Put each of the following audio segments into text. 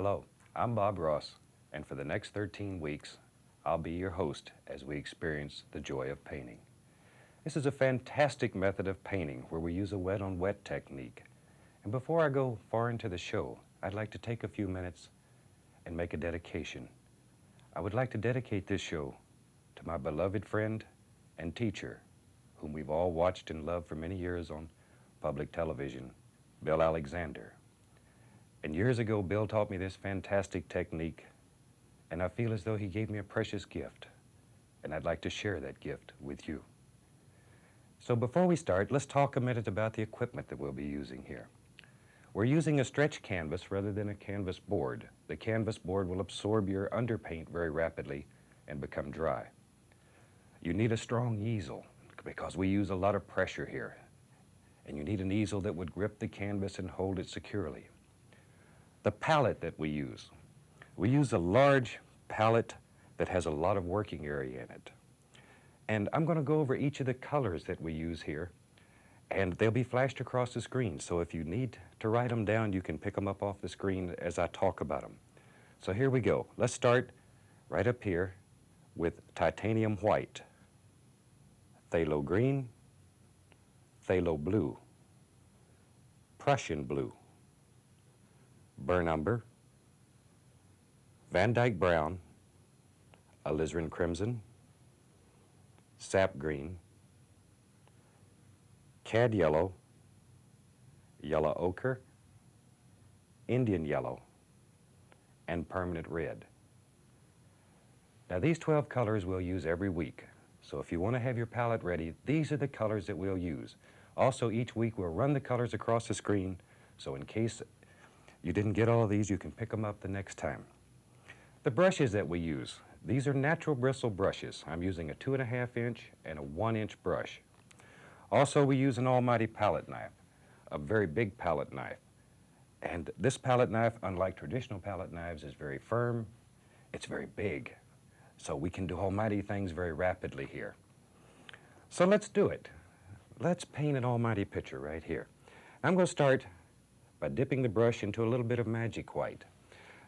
Hello, I'm Bob Ross, and for the next 13 weeks, I'll be your host as we experience the joy of painting. This is a fantastic method of painting where we use a wet-on-wet technique. And before I go far into the show, I'd like to take a few minutes and make a dedication. I would like to dedicate this show to my beloved friend and teacher, whom we've all watched and loved for many years on public television, Bill Alexander. And years ago, Bill taught me this fantastic technique, and I feel as though he gave me a precious gift, and I'd like to share that gift with you. So before we start, let's talk a minute about the equipment that we'll be using here. We're using a stretch canvas rather than a canvas board. The canvas board will absorb your underpaint very rapidly and become dry. You need a strong easel because we use a lot of pressure here, and you need an easel that would grip the canvas and hold it securely. The palette that we use a large palette that has a lot of working area in it. And I'm going to go over each of the colors that we use here, and they'll be flashed across the screen. So if you need to write them down, you can pick them up off the screen as I talk about them. So here we go. Let's start right up here with titanium white, phthalo green, phthalo blue, Prussian blue, burnt umber, Van Dyke brown, alizarin crimson, sap green, cad yellow, yellow ochre, Indian yellow, and permanent red. Now these 12 colors we'll use every week. So if you want to have your palette ready, these are the colors that we'll use. Also, each week we'll run the colors across the screen, so in case you didn't get all of these, you can pick them up the next time. The brushes that we use, these are natural bristle brushes. I'm using a 2.5 inch and a 1 inch brush. Also, we use an almighty palette knife, a very big palette knife. And this palette knife, unlike traditional palette knives, is very firm. It's very big. So we can do almighty things very rapidly here. So let's do it. Let's paint an almighty picture right here. I'm going to start by dipping the brush into a little bit of magic white.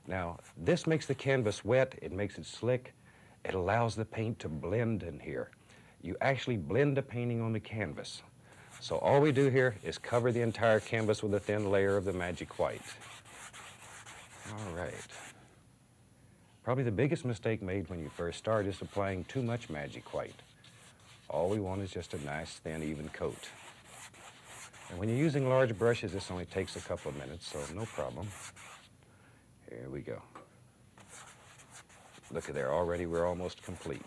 Now, this makes the canvas wet, it makes it slick, it allows the paint to blend in here. You actually blend the painting on the canvas. So all we do here is cover the entire canvas with a thin layer of the magic white. All right. Probably the biggest mistake made when you first start is applying too much magic white. All we want is just a nice, thin, even coat. And when you're using large brushes, this only takes a couple of minutes, so no problem. Here we go. Look at there, already we're almost complete.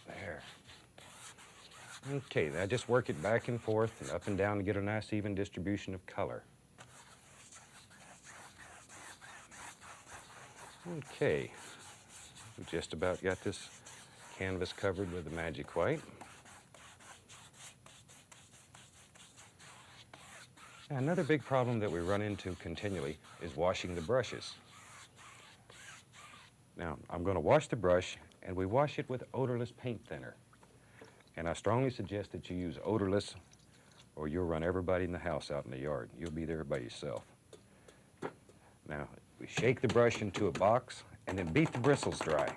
There. Okay, now just work it back and forth and up and down to get a nice even distribution of color. Okay, we just about got this canvas covered with the magic white. Now, another big problem that we run into continually is washing the brushes. Now, I'm going to wash the brush, and we wash it with odorless paint thinner. And I strongly suggest that you use odorless, or you'll run everybody in the house out in the yard. You'll be there by yourself. Now, we shake the brush into a box, and then beat the bristles dry.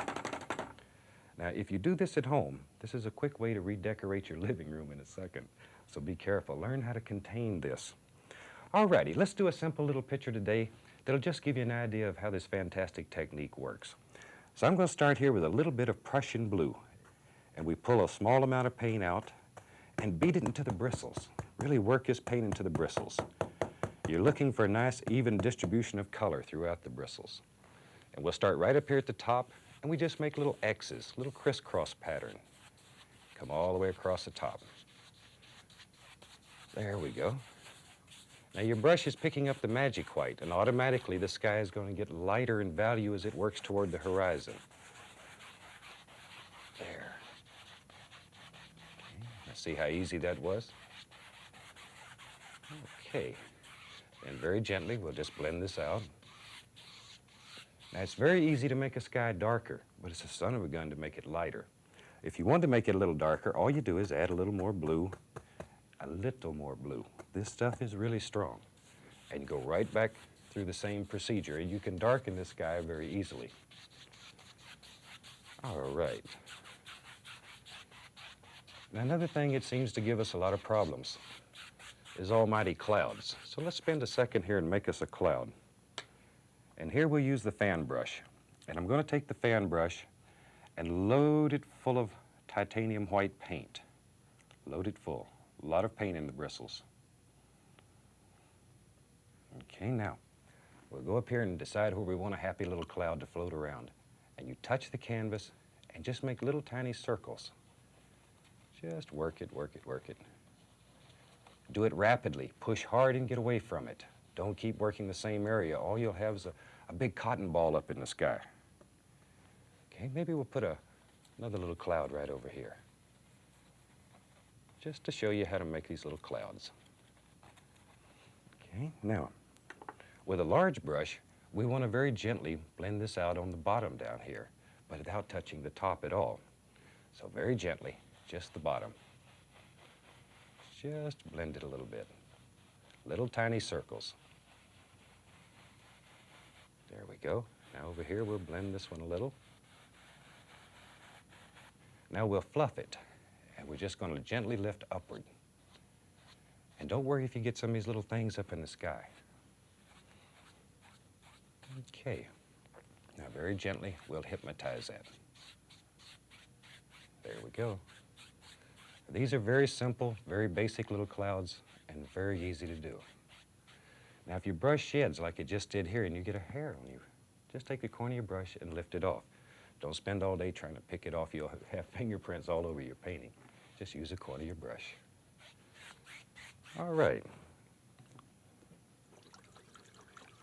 Now, if you do this at home, this is a quick way to redecorate your living room in a second. So be careful. Learn how to contain this. Alrighty, let's do a simple little picture today that'll just give you an idea of how this fantastic technique works. So I'm going to start here with a little bit of Prussian blue. And we pull a small amount of paint out and beat it into the bristles. Really work this paint into the bristles. You're looking for a nice even distribution of color throughout the bristles. And we'll start right up here at the top, and we just make little X's, little crisscross pattern. Come all the way across the top. There we go. Now your brush is picking up the magic white, and automatically the sky is going to get lighter in value as it works toward the horizon. There. Okay. Now see how easy that was? Okay. And very gently, we'll just blend this out. Now it's very easy to make a sky darker, but it's a son of a gun to make it lighter. If you want to make it a little darker, all you do is add a little more blue, a little more blue. This stuff is really strong. and go right back through the same procedure. And you can darken this guy very easily. All right. Now, another thing it seems to give us a lot of problems is almighty clouds. So let's spend a second here and make us a cloud. And here we'll use the fan brush. And I'm going to take the fan brush and load it full of titanium white paint. Load it full. A lot of paint in the bristles. Okay, now we'll go up here and decide where we want a happy little cloud to float around. And you touch the canvas and just make little tiny circles. Just work it, work it, work it. Do it rapidly. Push hard and get away from it. Don't keep working the same area. All you'll have is a big cotton ball up in the sky. Okay, maybe we'll put another little cloud right over here, just to show you how to make these little clouds. Okay, now, with a large brush, we want to very gently blend this out on the bottom down here, but without touching the top at all. So very gently, just the bottom. Just blend it a little bit. Little tiny circles. There we go. Now over here we'll blend this one a little. Now we'll fluff it, and we're just going to gently lift upward. And don't worry if you get some of these little things up in the sky. Okay. Now very gently we'll hypnotize that. There we go. These are very simple, very basic little clouds, and very easy to do. Now, if your brush sheds like it just did here and you get a hair on you, just take the corner of your brush and lift it off. Don't spend all day trying to pick it off. You'll have fingerprints all over your painting. Just use a corner of your brush. All right.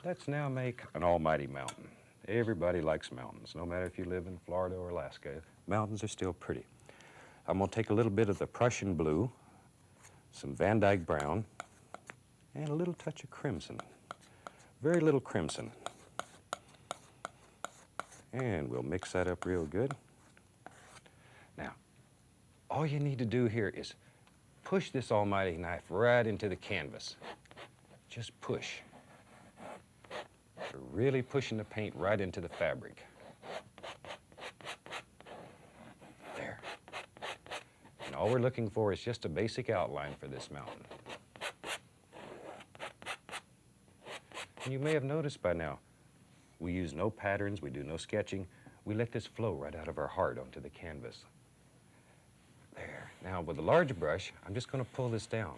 Let's now make an almighty mountain. Everybody likes mountains, no matter if you live in Florida or Alaska. Mountains are still pretty. I'm going to take a little bit of the Prussian blue, some Van Dyke brown, and a little touch of crimson. Very little crimson. And we'll mix that up real good. Now, all you need to do here is push this almighty knife right into the canvas. Just push. You're really pushing the paint right into the fabric. There. And all we're looking for is just a basic outline for this mountain. And you may have noticed by now, we use no patterns, we do no sketching. We let this flow right out of our heart onto the canvas. There. Now with a large brush, I'm just going to pull this down.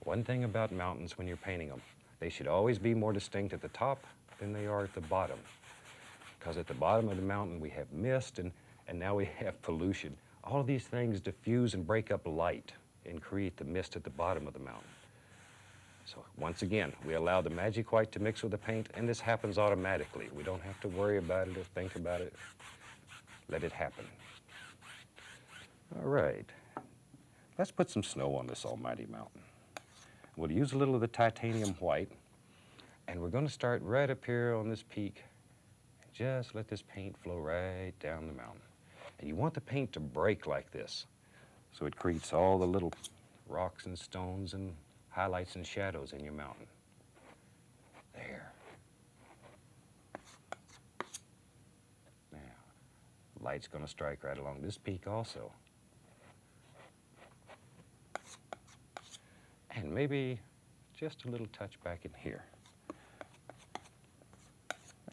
One thing about mountains when you're painting them, they should always be more distinct at the top than they are at the bottom. Because at the bottom of the mountain we have mist and now we have pollution. All of these things diffuse and break up light and create the mist at the bottom of the mountain. So once again, we allow the magic white to mix with the paint, and this happens automatically. We don't have to worry about it or think about it. Let it happen. All right. Let's put some snow on this almighty mountain. We'll use a little of the titanium white, and we're going to start right up here on this peak. Just let this paint flow right down the mountain. And you want the paint to break like this, so it creates all the little rocks and stones and highlights and shadows in your mountain. There. Now, light's going to strike right along this peak also. And maybe just a little touch back in here.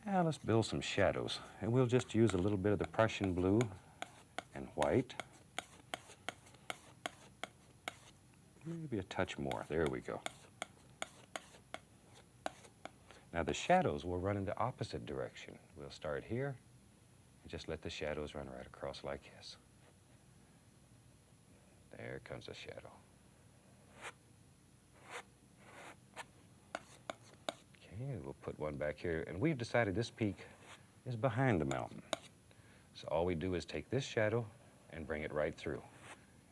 Now let's build some shadows. And we'll just use a little bit of the Prussian blue and white. Maybe a touch more. There we go. Now the shadows will run in the opposite direction. We'll start here and just let the shadows run right across like this. There comes a shadow. Okay, we'll put one back here. And we've decided this peak is behind the mountain. So all we do is take this shadow and bring it right through.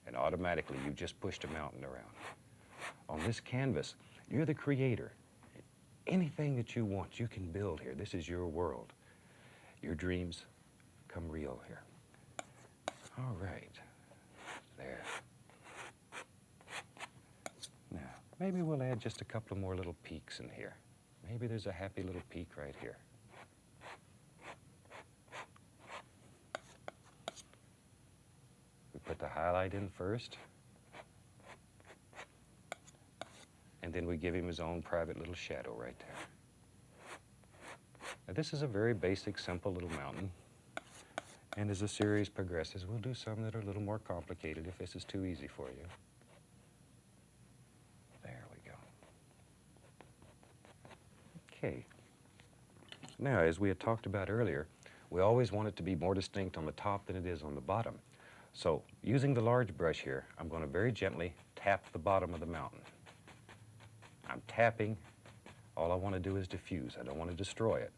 And automatically, you've just pushed a mountain around. On this canvas, you're the creator. Anything that you want, you can build here. This is your world. Your dreams come real here. All right. There. Now, Maybe we'll add just a couple more little peaks in here. Maybe there's a happy little peak right here. We put the highlight in first, and then we give him his own private little shadow right there. Now, this is a very basic, simple little mountain, and as the series progresses, we'll do some that are a little more complicated if this is too easy for you. There we go. Okay. Now, as we had talked about earlier, we always want it to be more distinct on the top than it is on the bottom. So, using the large brush here, I'm going to very gently tap the bottom of the mountain. I'm tapping. All I want to do is diffuse. I don't want to destroy it.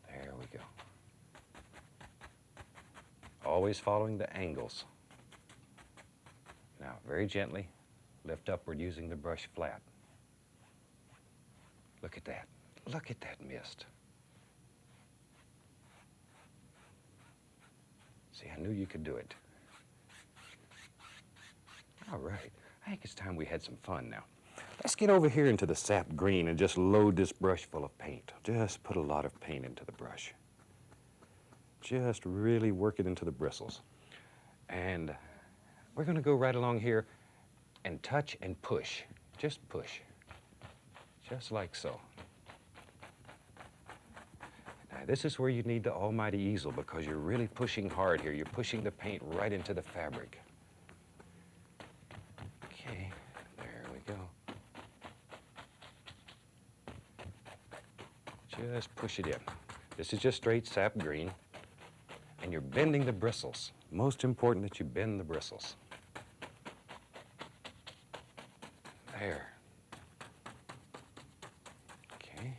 There we go. Always following the angles. Now, very gently lift upward using the brush flat. Look at that. Look at that mist. See, I knew you could do it. All right. I think it's time we had some fun now. Let's get over here into the sap green and just load this brush full of paint. Just put a lot of paint into the brush. Just really work it into the bristles. And we're going to go right along here and touch and push. Just push. Just like so. Now, this is where you need the almighty easel because you're really pushing hard here. You're pushing the paint right into the fabric. Okay, there we go. Just push it in. This is just straight sap green, and you're bending the bristles. Most important that you bend the bristles. There. Okay.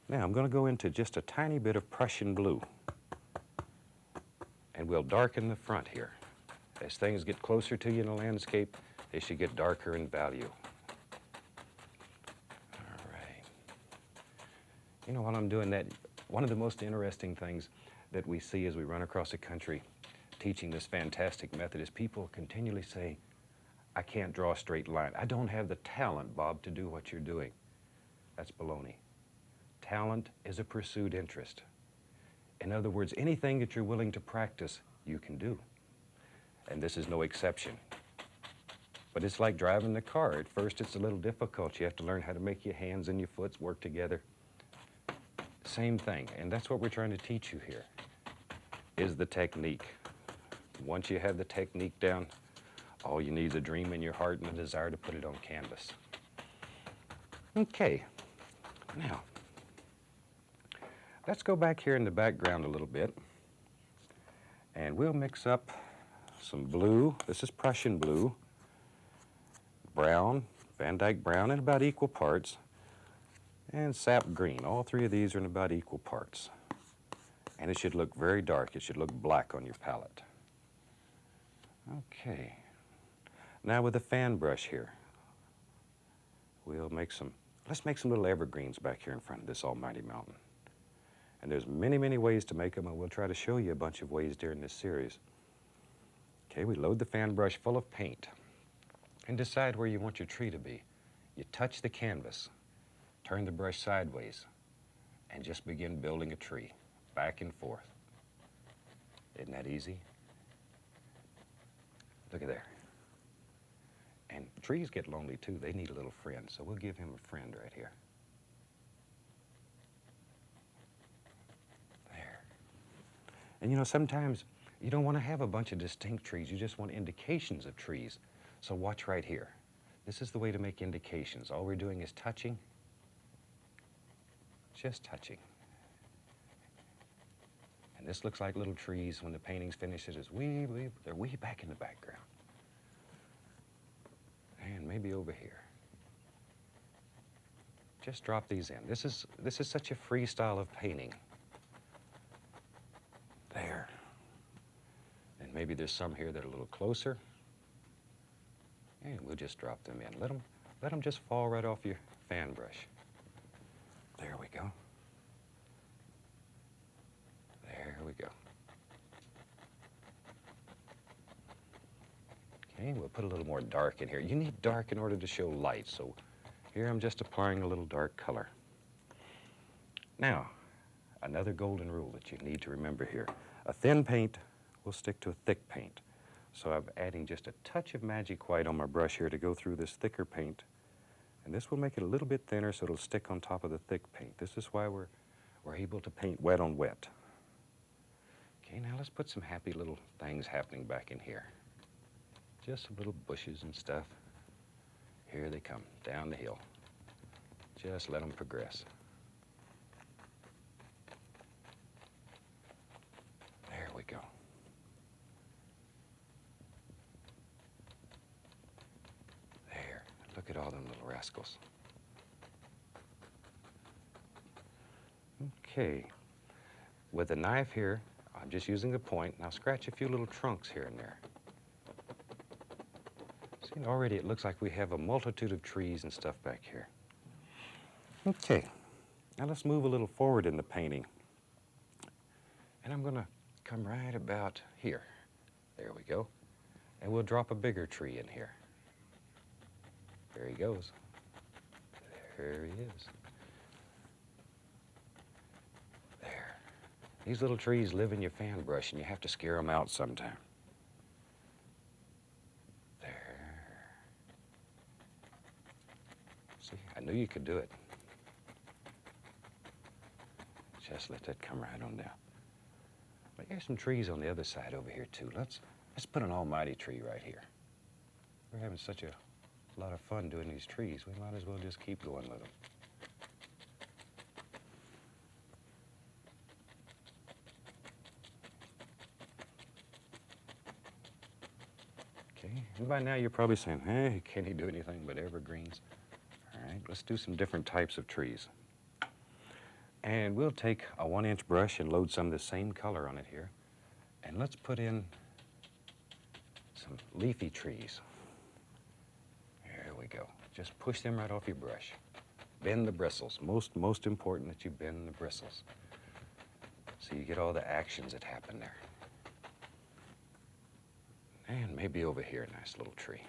Now I'm going to go into just a tiny bit of Prussian blue, and we'll darken the front here. As things get closer to you in the landscape, they should get darker in value. All right. You know, while I'm doing that, one of the most interesting things that we see as we run across the country teaching this fantastic method is people continually say, I can't draw a straight line. I don't have the talent, Bob, to do what you're doing. That's baloney. Talent is a pursued interest. In other words, anything that you're willing to practice, you can do. And this is no exception. But it's like driving the car. At first, it's a little difficult. You have to learn how to make your hands and your foot work together. Same thing, and that's what we're trying to teach you here, is the technique. Once you have the technique down, all you need is a dream in your heart and a desire to put it on canvas. Okay, now, let's go back here in the background a little bit, and we'll mix up some blue. This is Prussian blue, brown, Van Dyke brown in about equal parts, and sap green. All three of these are in about equal parts. And it should look very dark. It should look black on your palette. Okay. Now with the fan brush here, we'll make some, let's make some little evergreens back here in front of this almighty mountain. And there's many, many ways to make them, and we'll try to show you a bunch of ways during this series. Okay, we load the fan brush full of paint and decide where you want your tree to be. You touch the canvas, turn the brush sideways, and just begin building a tree, back and forth. Isn't that easy? Look at there. And trees get lonely too. They need a little friend, so we'll give him a friend right here. There. And you know, sometimes you don't want to have a bunch of distinct trees. You just want indications of trees. So watch right here. This is the way to make indications. All we're doing is touching. Just touching. And this looks like little trees when the painting's finished. It is they're way back in the background. And maybe over here. Just drop these in. This is such a free style of painting. There. And maybe there's some here that are a little closer. And we'll just drop them in. Let them just fall right off your fan brush. There we go. There we go. Okay, we'll put a little more dark in here. You need dark in order to show light, so here I'm just applying a little dark color. Now, another golden rule that you need to remember here. A thin paint will stick to a thick paint. So I'm adding just a touch of magic white on my brush here to go through this thicker paint. And this will make it a little bit thinner so it'll stick on top of the thick paint. This is why we're able to paint wet on wet. Okay, now let's put some happy little things happening back in here. Just some little bushes and stuff. Here they come, down the hill. Just let them progress. There we go. There, look at all them little rascals. Okay, with the knife here, I'm just using the point. Now scratch a few little trunks here and there. See, already it looks like we have a multitude of trees and stuff back here. Okay, now let's move a little forward in the painting. And I'm gonna come right about here. There we go. And we'll drop a bigger tree in here. There he goes. There he is. There. These little trees live in your fan brush and you have to scare them out sometime. There. See, I knew you could do it. Just let that come right on down. But here's some trees on the other side over here too. Let's put an almighty tree right here. We're having such a lot of fun doing these trees. We might as well just keep going with them. Okay, and by now you're probably saying, hey, can he do anything but evergreens? All right, let's do some different types of trees. And we'll take a 1-inch brush and load some of the same color on it here. And let's put in some leafy trees. There we go. Just push them right off your brush. Bend the bristles. Most important that you bend the bristles. So you get all the actions that happen there. And maybe over here, a nice little tree.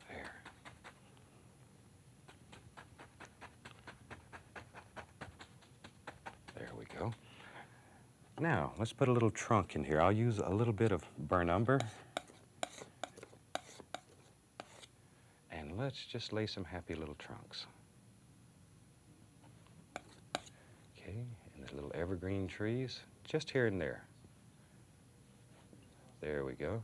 There. There we go. Now, let's put a little trunk in here. I'll use a little bit of burnt umber. And let's just lay some happy little trunks. Okay, and the little evergreen trees, just here and there. There we go.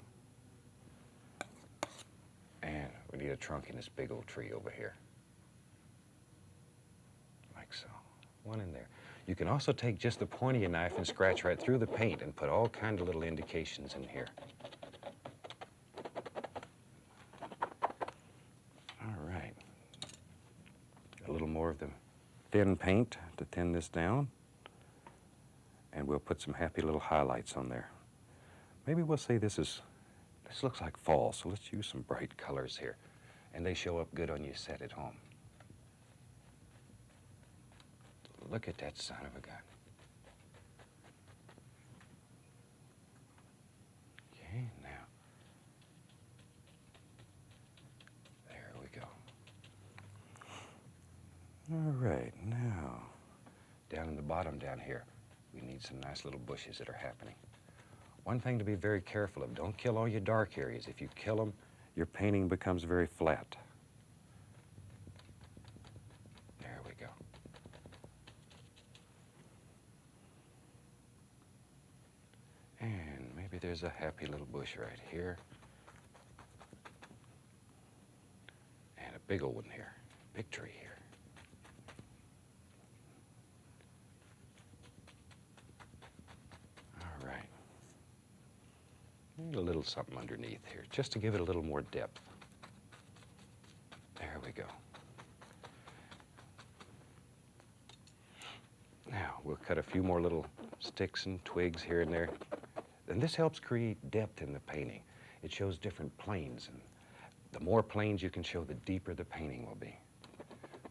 And we need a trunk in this big old tree over here. Like so. One in there. You can also take just the point of your knife and scratch right through the paint and put all kinds of little indications in here. All right. A little more of the thin paint to thin this down. And we'll put some happy little highlights on there. Maybe we'll say this looks like fall, so let's use some bright colors here. And they show up good on your set at home. Look at that son of a gun. Okay, now. There we go. All right, now, down in the bottom down here, we need some nice little bushes that are happening. One thing to be very careful of, don't kill all your dark areas. If you kill them, your painting becomes very flat. There we go. And maybe there's a happy little bush right here. And a big old one here, big tree here. All right. Need a little something underneath here, just to give it a little more depth. There we go. Now, we'll cut a few more little sticks and twigs here and there. And this helps create depth in the painting. It shows different planes, and the more planes you can show, the deeper the painting will be.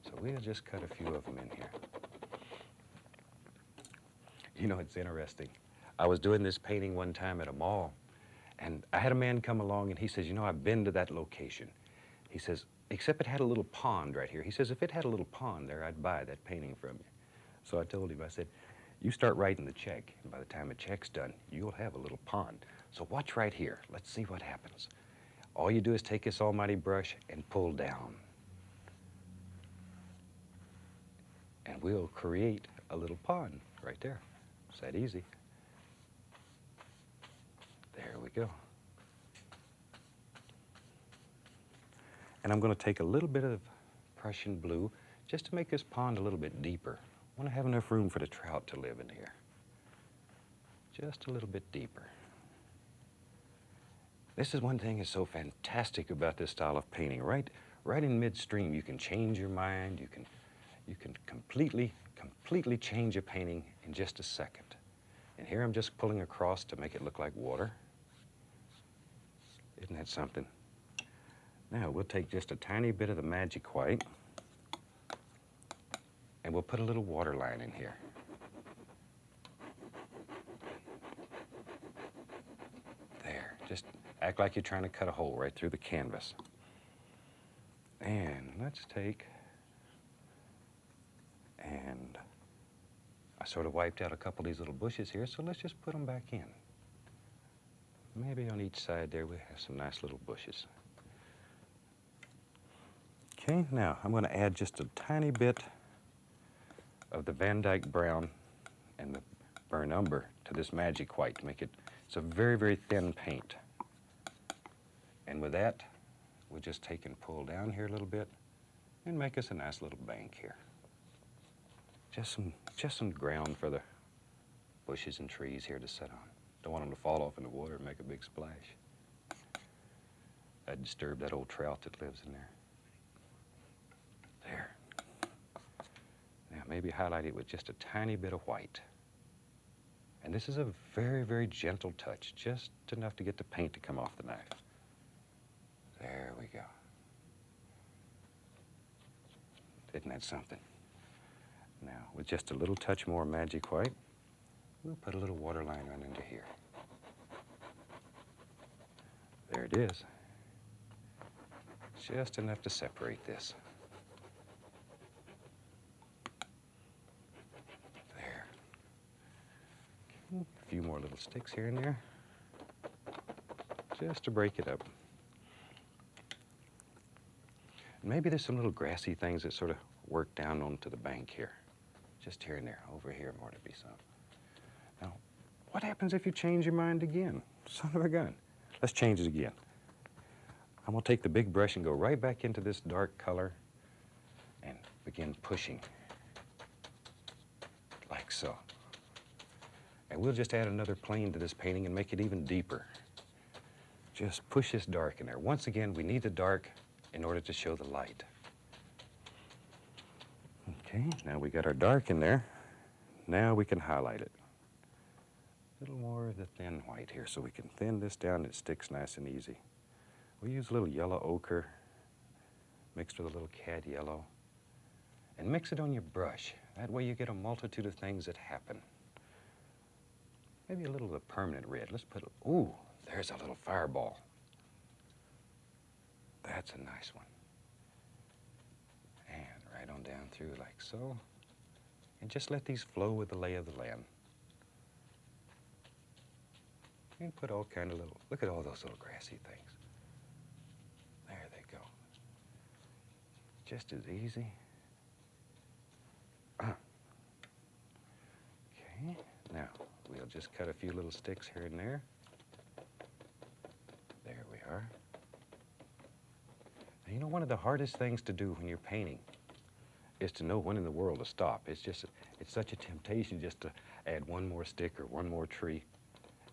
So we'll just cut a few of them in here. You know, it's interesting. I was doing this painting one time at a mall, And I had a man come along and he says, you know, I've been to that location. He says, except it had a little pond right here. He says, if it had a little pond there, I'd buy that painting from you. So I told him, I said, you start writing the check, and by the time the check's done, you'll have a little pond. So watch right here. Let's see what happens. All you do is take this almighty brush and pull down. And we'll create a little pond right there. It's that easy. There we go. And I'm going to take a little bit of Prussian blue just to make this pond a little bit deeper. I want to have enough room for the trout to live in here. Just a little bit deeper. This is one thing that's so fantastic about this style of painting. Right in midstream, you can change your mind. You can completely change a painting in just a second. And here I'm just pulling across to make it look like water. Isn't that something? Now we'll take just a tiny bit of the magic white and we'll put a little water line in here. There, just act like you're trying to cut a hole right through the canvas. And let's take, and I sort of wiped out a couple of these little bushes here, so let's just put them back in. Maybe on each side there we have some nice little bushes. Okay, now I'm going to add just a tiny bit of the Van Dyke brown and the burnt umber to this magic white to make it, it's a very, very thin paint. And with that, we'll just take and pull down here a little bit and make us a nice little bank here. Just some ground for the bushes and trees here to sit on. Don't want them to fall off in the water and make a big splash. That'd disturb that old trout that lives in there. There. Now maybe highlight it with just a tiny bit of white. And this is a very, very gentle touch, just enough to get the paint to come off the knife. There we go. Isn't that something? Now, with just a little touch more magic white, we'll put a little water line right into here. There it is. Just enough to separate this. There. A few more little sticks here and there, just to break it up. And maybe there's some little grassy things that sort of work down onto the bank here. Just here and there. Over here more to be some. Now, what happens if you change your mind again? Son of a gun. Let's change it again. I'm going to take the big brush and go right back into this dark color and begin pushing. Like so. And we'll just add another plane to this painting and make it even deeper. Just push this dark in there. Once again, we need the dark in order to show the light. Okay, now we got our dark in there. Now we can highlight it. A little more of the thin white here so we can thin this down and it sticks nice and easy. We use a little yellow ochre mixed with a little cad yellow. And mix it on your brush. That way you get a multitude of things that happen. Maybe a little of the permanent red. Let's put, ooh, there's a little fireball. That's a nice one. And right on down through like so. And just let these flow with the lay of the land. And put all kind of little, look at all those little grassy things. There they go. Just as easy. Okay, now we'll just cut a few little sticks here and there. There we are. Now, you know, one of the hardest things to do when you're painting is to know when in the world to stop. It's such a temptation just to add one more stick or one more tree.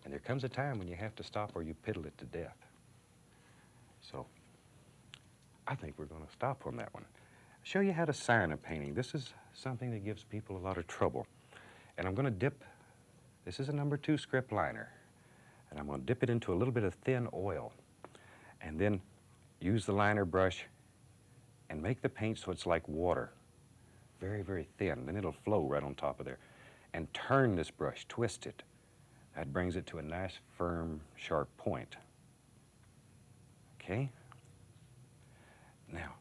And there comes a time when you have to stop or you piddle it to death. So I think we're going to stop on that one. Show you how to sign a painting. This is something that gives people a lot of trouble. And I'm going to dip, this is a number 2 script liner. And I'm going to dip it into a little bit of thin oil. And then use the liner brush and make the paint so it's like water. Very, very thin. Then it'll flow right on top of there. And turn this brush, twist it. That brings it to a nice, firm, sharp point. Okay? Now,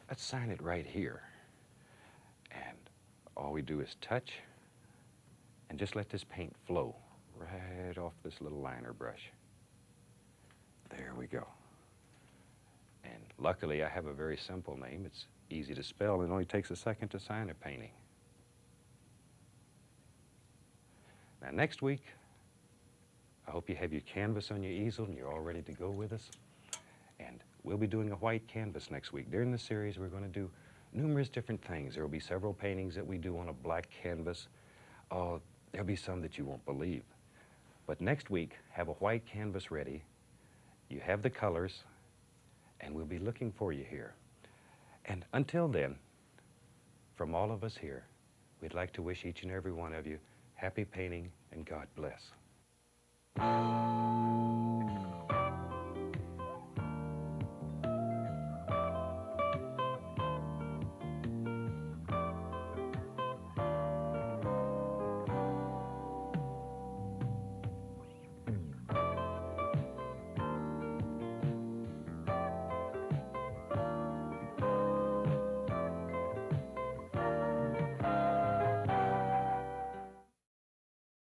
let's sign it right here. And all we do is touch and just let this paint flow right off this little liner brush. There we go. And luckily, I have a very simple name. It's easy to spell, and it only takes a second to sign a painting. Now, next week, I hope you have your canvas on your easel and you're all ready to go with us. And we'll be doing a white canvas next week. During the series, we're going to do numerous different things. There will be several paintings that we do on a black canvas. Oh, there'll be some that you won't believe. But next week, have a white canvas ready. You have the colors, and we'll be looking for you here. And until then, from all of us here, we'd like to wish each and every one of you happy painting and God bless.